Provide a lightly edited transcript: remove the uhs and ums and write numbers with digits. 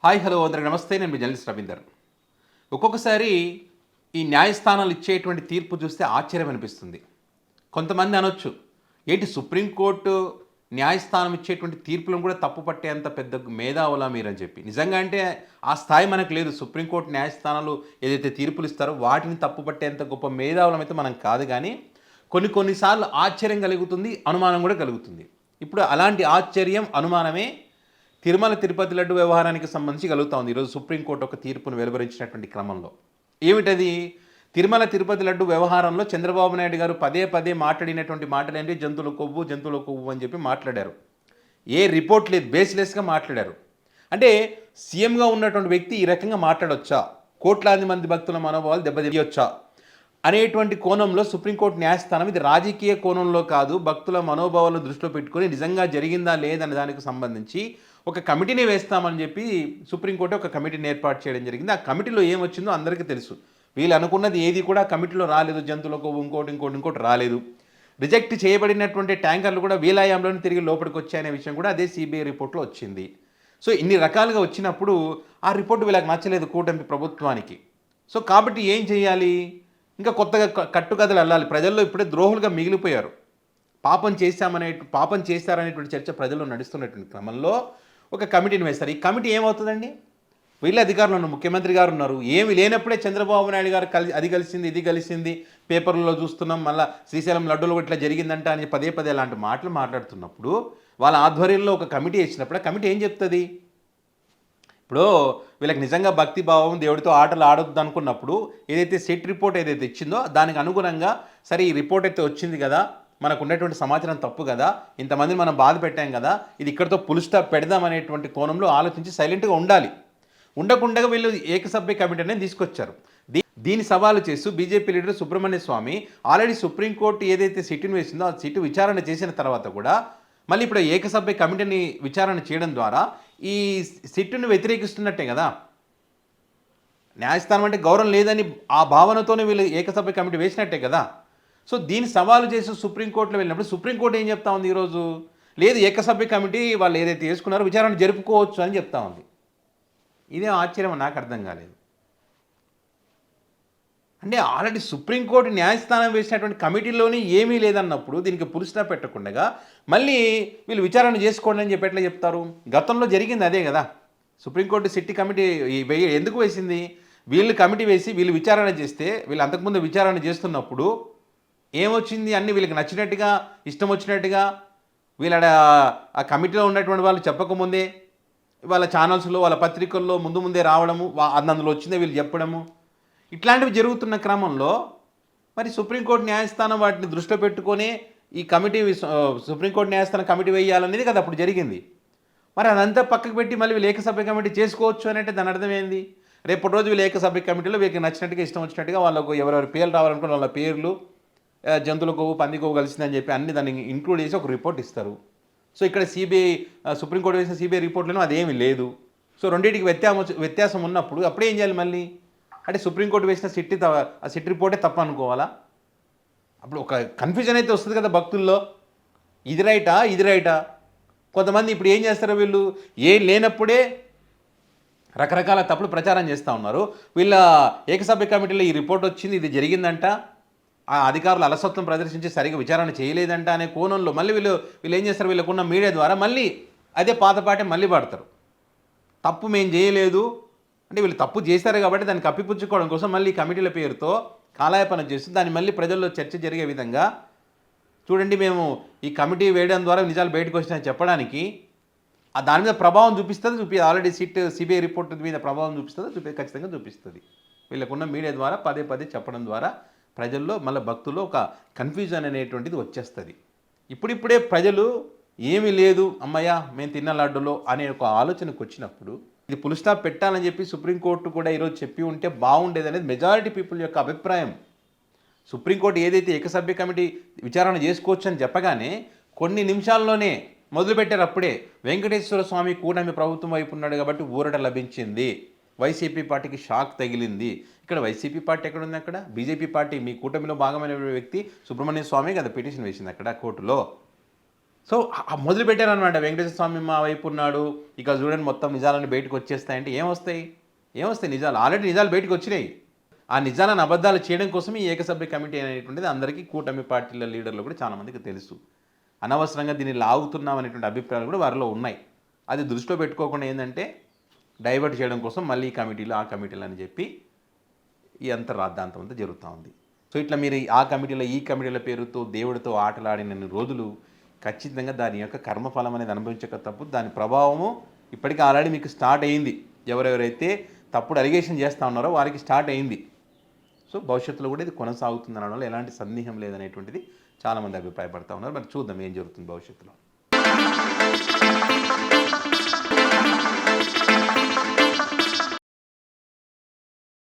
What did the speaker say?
Hi hello అందరికి నమస్తే. నేను మీ జర్నలిస్ట్ రవీందర్. ఒక్కొక్కసారి ఈ న్యాయస్థానాలు ఇచ్చేటువంటి తీర్పు చూస్తే ఆశ్చర్యం అనిపిస్తుంది. కొంతమంది అనొచ్చు, ఏంటి సుప్రీంకోర్టు న్యాయస్థానం ఇచ్చేటువంటి తీర్పులను కూడా తప్పు పట్టేంత పెద్ద మేధావులా మీరని చెప్పి. నిజంగా అంటే ఆ స్థాయి మనకు లేదు. సుప్రీంకోర్టు న్యాయస్థానాలు ఏదైతే తీర్పులు ఇస్తారో వాటిని తప్పు పట్టేంత గొప్ప మేధావులం అయితే మనం కాదు. కానీ కొన్నిసార్లు ఆశ్చర్యం కలుగుతుంది, అనుమానం కూడా కలుగుతుంది. ఇప్పుడు అలాంటి ఆశ్చర్యం, అనుమానమే తిరుమల తిరుపతి లడ్డు వ్యవహారానికి సంబంధించి కలుగుతా ఉంది. ఈరోజు సుప్రీంకోర్టు ఒక తీర్పును వెలువరించినటువంటి క్రమంలో ఏమిటది? తిరుమల తిరుపతి లడ్డు వ్యవహారంలో చంద్రబాబు నాయుడు గారు పదే పదే మాట్లాడినటువంటి మాటలు ఏంటి? జంతువుల కొవ్వు అని చెప్పి మాట్లాడారు. ఏ రిపోర్ట్ లేదు, బేస్లెస్గా మాట్లాడారు. అంటే సీఎంగా ఉన్నటువంటి వ్యక్తి ఈ రకంగా మాట్లాడొచ్చా? కోట్లాది మంది భక్తుల మనోభావాలు దెబ్బతీయొచ్చా అనేటువంటి కోణంలో సుప్రీంకోర్టు న్యాయస్థానం, ఇది రాజకీయ కోణంలో కాదు, భక్తుల మనోభావాలను దృష్టిలో పెట్టుకొని నిజంగా జరిగిందా లేదనే దానికి సంబంధించి ఒక కమిటీని వేస్తామని చెప్పి సుప్రీంకోర్టు ఒక కమిటీని ఏర్పాటు చేయడం జరిగింది. ఆ కమిటీలో ఏమొచ్చిందో అందరికీ తెలుసు. వీళ్ళు అనుకున్నది ఏది కూడా కమిటీలో రాలేదు. జంతువులకు ఇంకోటి రాలేదు. రిజెక్ట్ చేయబడినటువంటి ట్యాంకర్లు కూడా వీలాయంలోనే తిరిగి లోపలికి వచ్చాయనే విషయం కూడా అదే సిబిఐ రిపోర్ట్లో వచ్చింది. సో ఇన్ని రకాలుగా వచ్చినప్పుడు ఆ రిపోర్టు వీళ్ళకి నచ్చలేదు కూటమి ప్రభుత్వానికి. సో కాబట్టి ఏం చేయాలి? ఇంకా కొత్తగా కట్టుకథలు అల్లాలి. ప్రజల్లో ఇప్పుడే ద్రోహులుగా మిగిలిపోయారు. పాపం చేశారనేటువంటి చర్చ ప్రజల్లో నడుస్తున్నటువంటి క్రమంలో ఒక కమిటీని వేస్తారు. ఈ కమిటీ ఏమవుతుందండి? వీళ్ళ అధికారులు ఉన్నారు, ముఖ్యమంత్రి గారు ఉన్నారు. ఏమి లేనప్పుడే చంద్రబాబు నాయుడు గారు అది కలిసింది, ఇది కలిసింది, పేపర్లలో చూస్తున్నాం, మళ్ళీ శ్రీశైలం లడ్డూలు ఇట్లా జరిగిందంట అని పదే పదే అలాంటి మాటలు మాట్లాడుతున్నప్పుడు వాళ్ళ ఆధ్వర్యంలో ఒక కమిటీ ఇచ్చినప్పుడు ఆ కమిటీ ఏం చెప్తుంది? ఇప్పుడు వీళ్ళకి నిజంగా భక్తి భావం, దేవుడితో ఆటలు ఆడొద్దు అనుకున్నప్పుడు ఏదైతే సెట్ రిపోర్ట్ ఏదైతే ఇచ్చిందో దానికి అనుగుణంగా, సరే ఈ రిపోర్ట్ అయితే వచ్చింది కదా, మనకు ఉన్నటువంటి సమాచారం తప్పు కదా, ఇంతమందిని మనం బాధ పెట్టాం కదా, ఇది ఇక్కడితో ఫుల్ స్టాప్ పెడదాం అనేటువంటి కోణంలో ఆలోచించి సైలెంట్గా ఉండాలి. ఉండకుండా వీళ్ళు ఏకసభ్య కమిటీ అనేది తీసుకొచ్చారు. దీని సవాలు చేస్తూ బీజేపీ లీడర్ సుబ్రహ్మణ్య స్వామి ఆల్రెడీ సుప్రీంకోర్టు ఏదైతే సిట్ను వేసిందో ఆ సిట్ విచారణ చేసిన తర్వాత కూడా మళ్ళీ ఇప్పుడు ఏకసభ్య కమిటీని విచారణ చేయడం ద్వారా ఈ సిట్ను వ్యతిరేకిస్తున్నట్టే కదా. న్యాయస్థానం అంటే గౌరవం లేదని ఆ భావనతోనే వీళ్ళు ఏకసభ్య కమిటీ వేసినట్టే కదా. సో దీన్ని సవాలు చేసి సుప్రీంకోర్టులో వెళ్ళినప్పుడు సుప్రీంకోర్టు ఏం చెప్తా ఉంది ఈరోజు? లేదు, ఏకసభ్య కమిటీ వాళ్ళు ఏదైతే వేసుకున్నారో విచారణ జరుపుకోవచ్చు అని చెప్తా ఉంది. ఇదే ఆశ్చర్యం, నాకు అర్థం కాలేదు. అంటే ఆల్రెడీ సుప్రీంకోర్టు న్యాయస్థానం వేసినటువంటి కమిటీలోని ఏమీ లేదన్నప్పుడు దీనికి ఫుల్ స్టాప్ పెట్టకుండా మళ్ళీ వీళ్ళు విచారణ చేసుకోండి అని చెప్పి ఎట్లా చెప్తారు? గతంలో జరిగింది అదే కదా. సుప్రీంకోర్టు సిట్టి కమిటీ ఎందుకు వేసింది? వీళ్ళు కమిటీ వేసి వీళ్ళు విచారణ చేస్తే, వీళ్ళు అంతకుముందు విచారణ చేస్తున్నప్పుడు ఏమొచ్చింది? అన్నీ వీళ్ళకి నచ్చినట్టుగా, ఇష్టం వచ్చినట్టుగా వీళ్ళ ఆ కమిటీలో ఉన్నటువంటి వాళ్ళు చెప్పకముందే వాళ్ళ ఛానల్స్లో, వాళ్ళ పత్రికల్లో ముందే రావడము, అందులో వచ్చిందే వీళ్ళు చెప్పడము, ఇట్లాంటివి జరుగుతున్న క్రమంలో మరి సుప్రీంకోర్టు న్యాయస్థానం వాటిని దృష్టిలో పెట్టుకొని ఈ కమిటీ, సుప్రీంకోర్టు న్యాయస్థానం కమిటీ వేయాలనేది కదా అప్పుడు జరిగింది. మరి అదంతా పక్కకు పెట్టి మళ్ళీ వీళ్ళు ఏకసభ్య కమిటీ చేసుకోవచ్చు అని అంటే దాని అర్థం ఏంది? రేపటి రోజు వీళ్ళు ఏకసభ్య కమిటీలో వీళ్ళకి నచ్చినట్టుగా, ఇష్టం వచ్చినట్టుగా వాళ్ళకు ఎవరెవరి పేర్లు రావాలనుకున్న వాళ్ళ పేర్లు, జంతువుల కొవ్వు, పంది కొవ్వు కలిసిందని చెప్పి అన్ని దాన్ని ఇంక్లూడ్ చేసి ఒక రిపోర్ట్ ఇస్తారు. సో ఇక్కడ సుప్రీంకోర్టు వేసిన సిబిఐ రిపోర్ట్లను అదేమీ లేదు. సో రెండింటికి వ్యత్యాసం ఉన్నప్పుడు అప్పుడే ఏం చేయాలి మళ్ళీ? అంటే సుప్రీంకోర్టు వేసిన సిట్ రిపోర్టే తప్ప అనుకోవాలా? అప్పుడు ఒక కన్ఫ్యూజన్ అయితే వస్తుంది కదా భక్తుల్లో. ఇది రైటా? కొంతమంది ఇప్పుడు ఏం చేస్తారో, వీళ్ళు ఏం లేనప్పుడే రకరకాల తప్పుడు ప్రచారం చేస్తూ ఉన్నారు. వీళ్ళ ఏకసభ్య కమిటీలో ఈ రిపోర్ట్ వచ్చింది, ఇది జరిగిందంట, ఆ అధికారులు అలసత్వం ప్రదర్శించి సరిగా విచారణ చేయలేదంట అనే కోణంలో మళ్ళీ వీళ్ళు ఏం చేస్తారు? వీళ్ళకున్న మీడియా ద్వారా మళ్ళీ అదే పాతపాటే మళ్ళీ పడతారు. తప్పు మేము చేయలేదు అంటే, వీళ్ళు తప్పు చేశారు కాబట్టి దాన్ని కప్పిపుచ్చుకోవడం కోసం మళ్ళీ కమిటీల పేరుతో కాలాయపన చేస్తూ దాన్ని మళ్ళీ ప్రజల్లో చర్చ జరిగే విధంగా, చూడండి మేము ఈ కమిటీ వేయడం ద్వారా నిజాలు బయటకు వచ్చినాయని చెప్పడానికి దాని మీద ప్రభావం చూపిస్తుంది. ఆల్రెడీ సిబిఐ రిపోర్ట్ మీద ప్రభావం ఖచ్చితంగా చూపిస్తుంది. వీళ్ళకున్న మీడియా ద్వారా పదే పదే చెప్పడం ద్వారా ప్రజల్లో మళ్ళీ భక్తుల్లో ఒక కన్ఫ్యూజన్ అనేటువంటిది వచ్చేస్తుంది. ఇప్పుడిప్పుడే ప్రజలు ఏమీ లేదు, అమ్మయ్య మేము తిన్న లడ్డులో అనే ఒక ఆలోచనకు వచ్చినప్పుడు ఇది ఫుల్ స్టాప్ పెట్టాలని చెప్పి సుప్రీంకోర్టు కూడా ఈరోజు చెప్పి ఉంటే బాగుండేది అనేది మెజారిటీ పీపుల్ యొక్క అభిప్రాయం. సుప్రీంకోర్టు ఏదైతే ఏకసభ్య కమిటీ విచారణ చేసుకోవచ్చు అని చెప్పగానే కొన్ని నిమిషాల్లోనే మొదలుపెట్టారు. అప్పుడే వెంకటేశ్వర స్వామి కూటమి ప్రభుత్వం వైపు ఉన్నాడు కాబట్టి ఊరట లభించింది. వైసీపీ పార్టీకి షాక్ తగిలింది. ఇక్కడ వైసీపీ పార్టీ ఎక్కడుంది? అక్కడ బీజేపీ పార్టీ, మీ కూటమిలో భాగమైన వ్యక్తి సుబ్రహ్మణ్య స్వామి కదా పిటిషన్ వేసింది అక్కడ కోర్టులో. సో మొదలు పెట్టారనమాట, వెంకటేశ్వర స్వామి మా వైపు ఉన్నాడు, ఇక చూడండి మొత్తం నిజాలన్నీ బయటకు వచ్చేస్తాయంటే ఏమొస్తాయి నిజాలు? ఆల్రెడీ నిజాలు బయటకు వచ్చినాయి. ఆ నిజాలను అబద్ధాలు చేయడం కోసం ఈ ఏకసభ్య కమిటీ అనేటువంటిది అందరికీ కూటమి పార్టీల లీడర్లు కూడా చాలామందికి తెలుసు. అనవసరంగా దీన్ని లాగుతున్నాం అనేటువంటి అభిప్రాయాలు కూడా వారిలో ఉన్నాయి. అది దృష్టిలో పెట్టుకోకుండా ఏంటంటే డైవర్ట్ చేయడం కోసం మళ్ళీ ఈ కమిటీలు ఆ కమిటీలు అని చెప్పి ఈ రాద్ధాంతం అంతా జరుగుతూ ఉంది. సో ఇట్లా మీరు ఆ కమిటీల ఈ కమిటీల పేరుతో దేవుడితో ఆటలాడిన రోజులు ఖచ్చితంగా దాని యొక్క కర్మఫలం అనేది అనుభవించక తప్పు. దాని ప్రభావము ఇప్పటికీ ఆల్రెడీ మీకు స్టార్ట్ అయింది. ఎవరెవరైతే తప్పుడు అలిగేషన్ చేస్తూ ఉన్నారో వారికి స్టార్ట్ అయింది. సో భవిష్యత్తులో కూడా ఇది కొనసాగుతుంది అనడంలో ఎలాంటి సందేహం లేదనేటువంటిది చాలామంది అభిప్రాయపడతా ఉన్నారు. మరి చూద్దాం ఏం జరుగుతుంది భవిష్యత్తులో.